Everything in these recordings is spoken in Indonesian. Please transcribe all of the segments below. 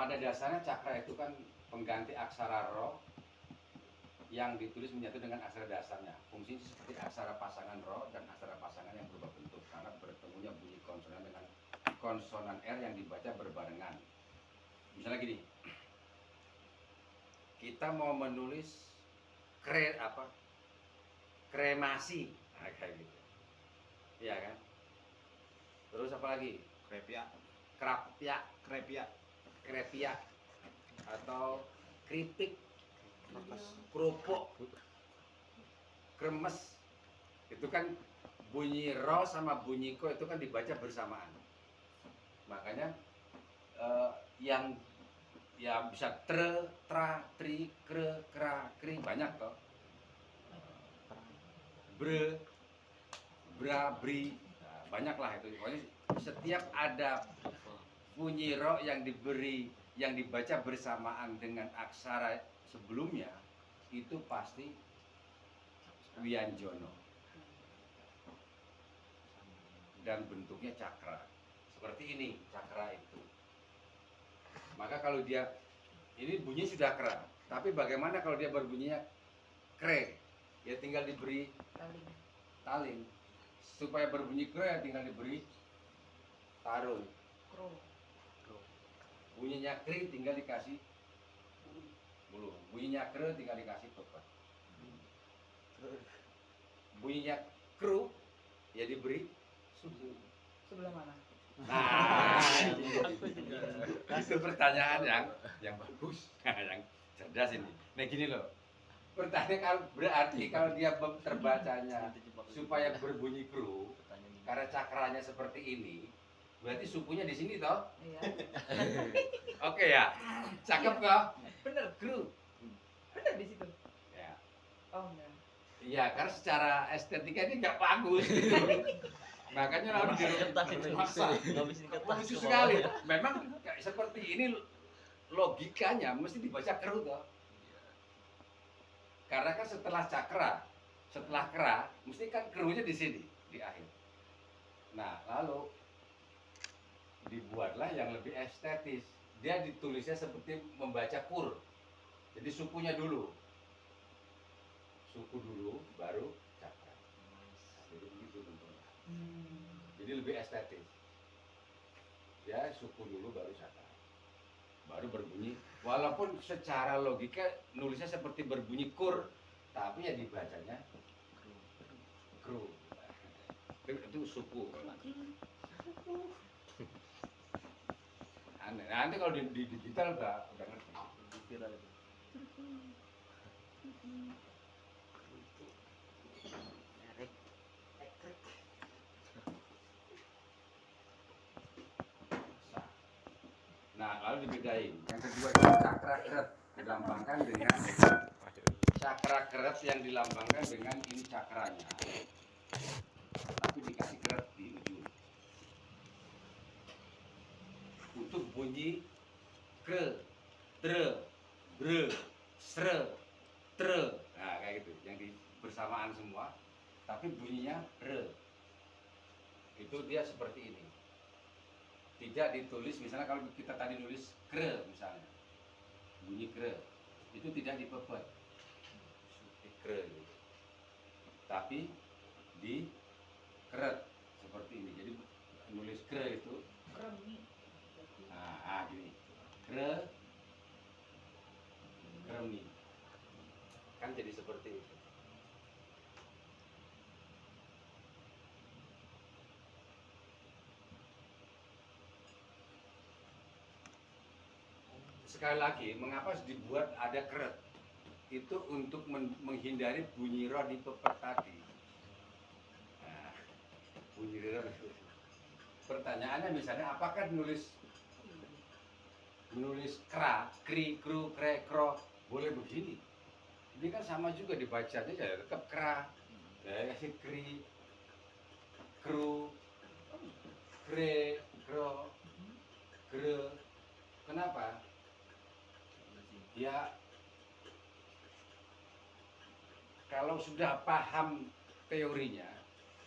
pada dasarnya cakra itu kan pengganti aksara ro yang ditulis menyatu dengan aksara dasarnya. Fungsinya seperti aksara pasangan ro dan aksara pasangan yang berubah bentuk karena bertemunya bunyi konsonan dengan konsonan R yang dibaca berbarengan. Misalnya gini, kita mau menulis kremasi, nah, kayak gitu, iya kan? Terus apa lagi? Krepia atau kritik, kerupuk, kremes, itu kan bunyi ro sama bunyi ko itu kan dibaca bersamaan. Makanya yang ya bisa tre, tra, tri, kre, kra, kri, banyak toh. Bre, bra, bri, nah, banyak lah itu. Pokoknya setiap ada bunyi ro yang dibaca bersamaan dengan aksara sebelumnya itu pasti wianjono dan bentuknya cakra. Seperti ini cakra itu. Maka kalau dia ini bunyi sudah kera, tapi bagaimana kalau dia berbunyinya kre? Ya tinggal diberi taling. Supaya berbunyi kre ya tinggal diberi tarung. Bunyinya kri tinggal dikasih bulu. Bunyinya kre tinggal dikasih pepat. Bunyinya kru ya diberi suku. Sebelah mana? Nah, itu pertanyaan yang bagus, yang cerdas ini. Nah gini loh, pertanyaan berarti kalau dia terbacanya supaya berbunyi kru, karena cakranya seperti ini, berarti sukunya di sini toh? Iya. Oke ya, cakep toh? Bener. Kru. Bener di situ. Ya. Oh enggak. Iya, karena secara estetika ini nggak bagus gitu. Makanya lalu dipaksa. Lucu sekali. Memang seperti ini logikanya mesti dibaca keru toh. Karena kan setelah kera, mesti kan kerunya di sini di akhir. Nah, lalu dibuatlah yang lebih estetis. Dia ditulisnya seperti membaca kur. Jadi sukunya dulu. Suku dulu, baru cakra. Jadi begitu tentunya. Jadi lebih estetis. Ya, suku dulu baru cakra. Baru berbunyi. Walaupun secara logika nulisnya seperti berbunyi kur, tapi ya dibacanya kru. Itu suku. Aneh. Nanti kalau di digital udah ngerti. Digital itu. Nah, lalu dibedain. Yang kedua itu cakra keret dilambangkan dengan cakra keret yang dilambangkan dengan ini cakranya. Tapi dikasih keret di ujung. Untuk bunyi ke, tre, bre, sre, tre. Nah, kayak gitu. Yang bersamaan semua. Tapi bunyinya re. Itu dia seperti ini. Tidak ditulis, misalnya kalau kita tadi nulis kre misalnya, bunyi kre, itu tidak dipepet, di kre gitu. Tapi di keret seperti ini. Jadi nulis kre itu, nah gini, kre, kremi, kan jadi seperti itu. Sekali lagi, mengapa dibuat ada keret? Itu untuk menghindari bunyi ro di pepet tadi. Nah, bunyi ro. Pertanyaannya misalnya, apakah menulis kra, kri, kru, kre, kro boleh begini? Ini kan sama juga dibacanya ya tetap kra, ya kri, kru, kre, kro, kre. Kenapa? Ya, kalau sudah paham teorinya,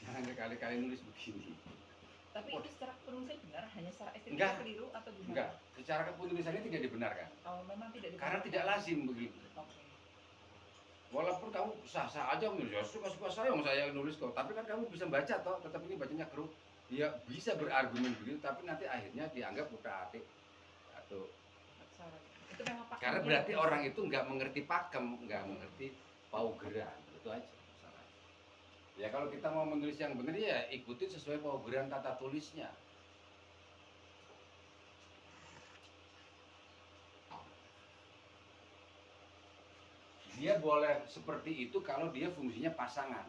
jangan sekali-kali nulis begini. Tapi itu secara penulisan benar, hanya secara estetika Enggak. keliru atau gimana? Enggak, secara kepenulisannya tidak dibenarkan. Oh, memang tidak Karena tidak lazim begitu. Oke. Walaupun kamu sah-sah aja menulis, ya suka-suka saya yang saya nulis kok. Tapi kan kamu bisa baca toh, tetap ini bacanya keruh. Ya bisa berargumen begitu, tapi nanti akhirnya dianggap utak-atik atau Aksara. Itu memang pakemnya karena berarti bagus. orang itu nggak mengerti pakem, nggak mengerti paugeran, itu aja masalahnya. Ya kalau kita mau menulis yang benar ya ikutin sesuai paugeran tata tulisnya. Dia boleh seperti itu kalau dia fungsinya pasangan.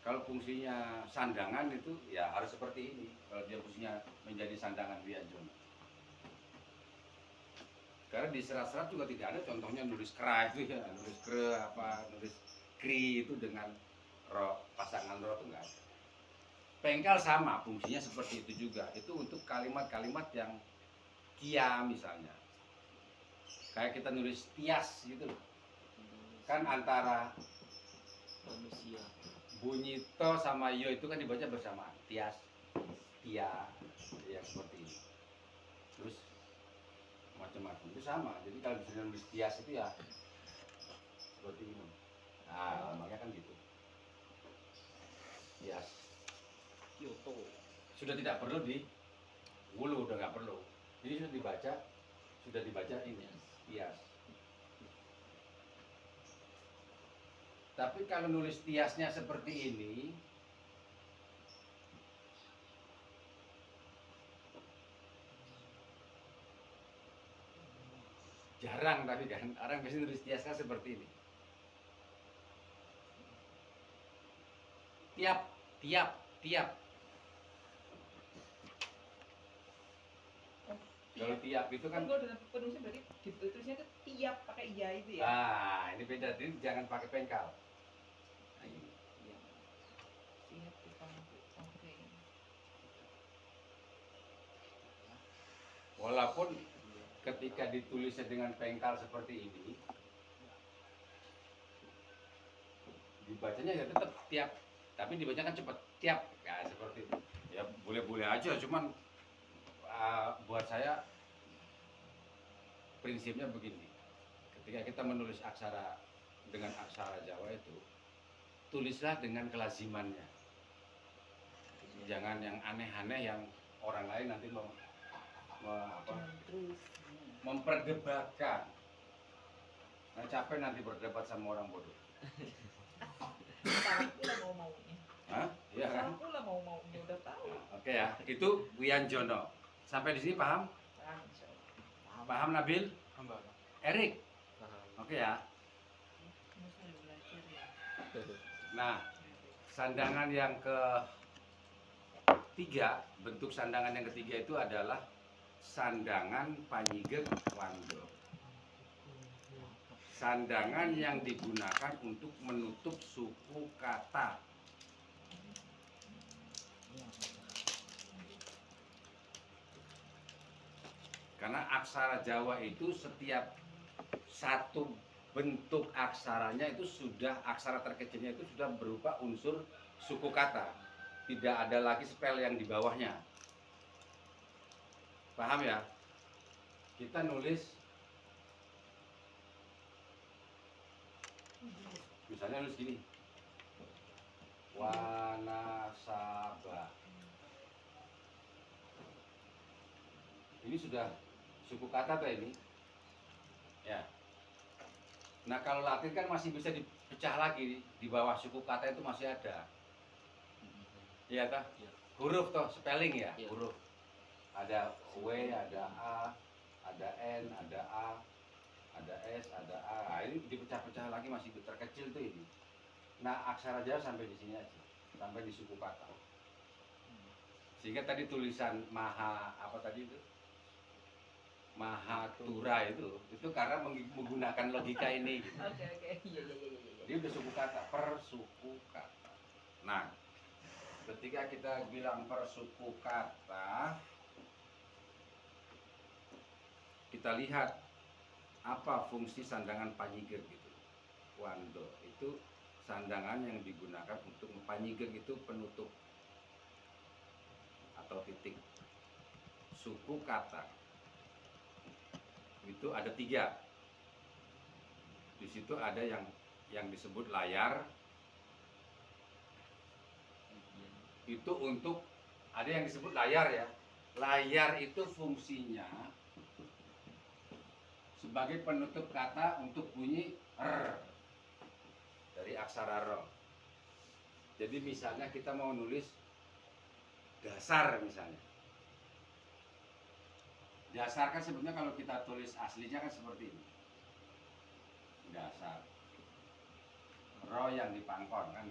Kalau fungsinya sandangan itu ya harus seperti ini. Kalau dia fungsinya menjadi sandangan Wianjono. Karena di serat-serat juga tidak ada contohnya nulis kera itu ya, nulis kre apa, nulis kri itu dengan ro, pasangan ro itu enggak ada. Pengkal sama, fungsinya seperti itu juga. Itu untuk kalimat-kalimat yang kia misalnya. Kayak kita nulis tias gitu loh. Kan antara manusia. bunyi to sama yo itu kan dibaca bersamaan. Tias, tia, ya seperti ini. Terus macam-macam itu sama. Jadi kalau misalnya nulis tias itu ya seperti ini. Nah, makanya kan gitu. Tias. Kyoto. Sudah tidak perlu di wulu, udah nggak perlu. Ini sudah dibaca ini tias. Tapi kalau nulis tiasnya seperti ini, jarang tapi kan orang biasanya nulis tiasnya seperti ini. Tiap, tiap, tiap. Kalau tiap itu kan, Kalau dengan penulisan berarti tulisnya itu tiap pakai iya itu ya. nah ini beda. Ini jangan pakai pengkal. Nah, ini. Iya. Tiap dipanggil. Oke. Walaupun ketika ditulisnya dengan pengkal seperti ini, dibacanya ya tetap tiap, tapi dibacakan cepat tiap, ya seperti itu. Ya boleh-boleh aja, cuman buat saya prinsipnya begini. Ketika kita menulis aksara dengan aksara Jawa itu, tulislah dengan kelazimannya. Jangan yang aneh-aneh yang orang lain nanti Terus. memperdebatkan. Nah, capek nanti berdebat sama orang bodoh. Tahu pula mau maunya. Hah? Iya kan? Tahu pula mau maunya udah tahu. Oke ya, itu Wianjono. Sampai di sini paham? Paham, insya Allah. Paham Nabil? Hamba. Erik? Paham. Oke ya. Mesti belajar ya. Nah, sandangan yang ketiga, bentuk sandangan yang ketiga itu adalah sandangan Panyigek Wando. Sandangan yang digunakan untuk menutup suku kata. Karena aksara Jawa itu setiap satu bentuk aksaranya itu sudah, aksara terkecilnya itu sudah berupa unsur suku kata. Tidak ada lagi spell yang di bawahnya. Paham ya? Kita nulis, misalnya nulis gini, Wanasaba. Ini sudah suku kata tuh ini. Ya. Nah kalau Latin kan masih bisa dipecah lagi, di bawah suku kata itu masih ada. Iya toh? Iya. Huruf toh, spelling ya, Iya. huruf. Ada W, ada A, ada N, ada A, ada S, ada A. Nah, ini dipecah-pecah lagi masih terkecil tuh ini. Nah aksara Jawa sampai di sini aja, sampai di suku kata. Sehingga tadi tulisan Maha apa tadi itu? Mahatura itu karena menggunakan logika ini. Gitu. Oke. Iya. Dia udah suku kata, persuku kata. Nah, ketika kita bilang persuku kata, kita lihat apa fungsi sandangan Panyigek gitu. Wando itu sandangan yang digunakan untuk Panyigek itu penutup atau titik. Suku kata itu ada 3. Di situ ada yang disebut layar. Itu untuk ada yang disebut layar ya. Layar itu fungsinya sebagai penutup kata untuk bunyi r dari aksara ro. Jadi misalnya kita mau nulis dasar misalnya. Dasar kan sebenarnya kalau kita tulis aslinya kan seperti ini. Dasar. Ro yang dipangkon kan.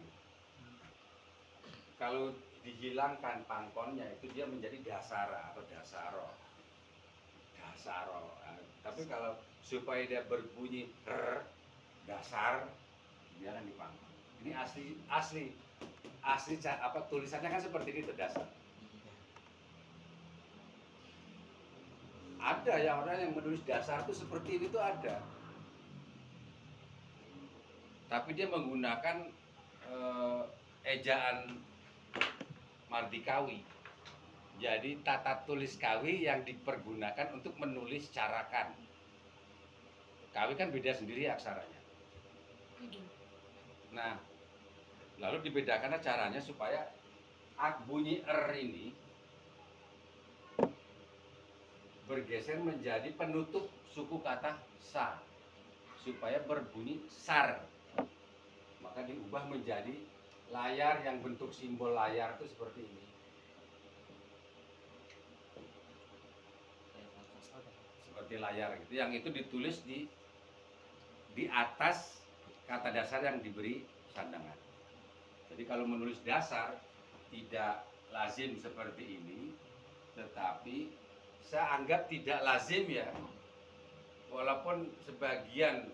Kalau dihilangkan pangkonnya itu dia menjadi dasara atau dasaro. Dasaro. Tapi kalau supaya dia berbunyi r, dasar, dia kan dipangkon. Ini asli apa tulisannya kan seperti ini tuh dasar. Ada yang orang yang menulis dasar tuh seperti ini tuh ada. Tapi dia menggunakan ejaan Mardikawi. Jadi tata tulis kawi yang dipergunakan untuk menulis carakan. Kawi kan beda sendiri aksaranya. Nah, lalu dibedakan caranya supaya bunyi r ini bergeser menjadi penutup suku kata sa supaya berbunyi sar. Maka diubah menjadi layar yang bentuk simbol layar itu seperti ini. Seperti layar gitu. Yang itu ditulis di atas kata dasar yang diberi sandangan. Jadi kalau menulis dasar tidak lazim seperti ini, tetapi saya anggap tidak lazim ya. Walaupun sebagian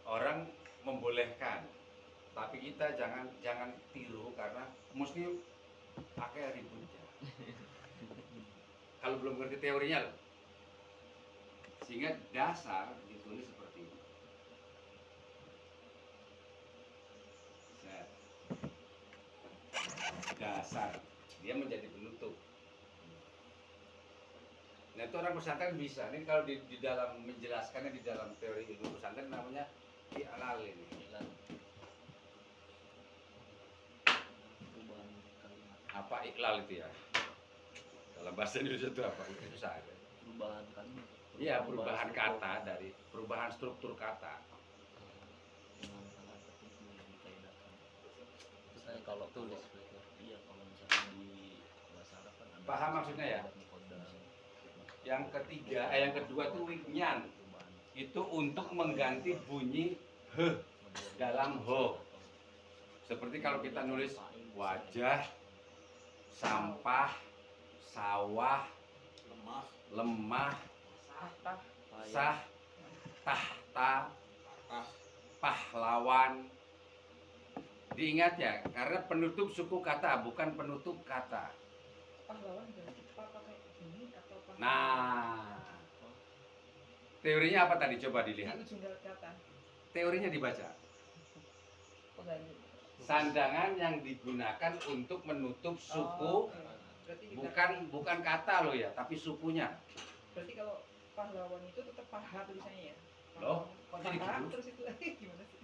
orang membolehkan, tapi kita jangan tiru karena mesti pakai ributnya. Kalau belum ngerti teorinya loh. Sehingga dasar ditulis seperti ini. Set. Dasar dia menjadi penutup. Nah itu orang pesantren bisa. Ini kalau di dalam menjelaskannya di dalam teori ilmu pesantren namanya i'lal ini. Perubahan kalimat. Apa iklal itu ya? Dalam bahasa Indonesia itu apa? Itu susah. Perubahan kalimat. Iya, perubahan kata dari perubahan struktur kata. Dengan kata tertentu yang dikaedakan. Misalnya kalau tulis, iya kalau misalnya di bahasa Arab kan ada. Paham maksudnya ya? Yang ketiga, yang kedua itu wignyan. Itu untuk mengganti bunyi h dalam ho. Seperti kalau kita nulis wajah, sampah, sawah, lemah, sah, tahta, pahlawan. Diingat ya, karena penutup suku kata bukan penutup kata. Pahlawan berarti pakai ini atau pakai Nah, teorinya apa tadi? Coba di dilihat. ujung kata. Teorinya dibaca. Pengganti. Sandangan yang digunakan untuk menutup suku, Oh, oke. Berarti kita- bukan kata loh ya, tapi sukunya. Berarti kalau pahlawan itu tetap paha tulisannya ya? Loh, kok jadi Paha gitu? terus itu gimana sih?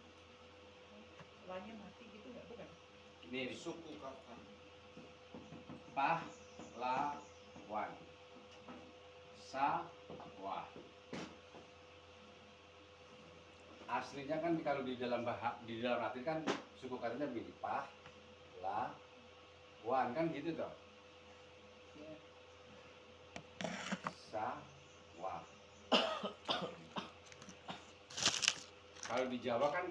Lanya mati gitu nggak? Bukan? Ini Suku kata. pahlawan, sawah. Aslinya kan kalau di dalam arti kan suku katanya begini, pahlawan kan gitu toh. Ya. Sawah. Kalau di Jawa kan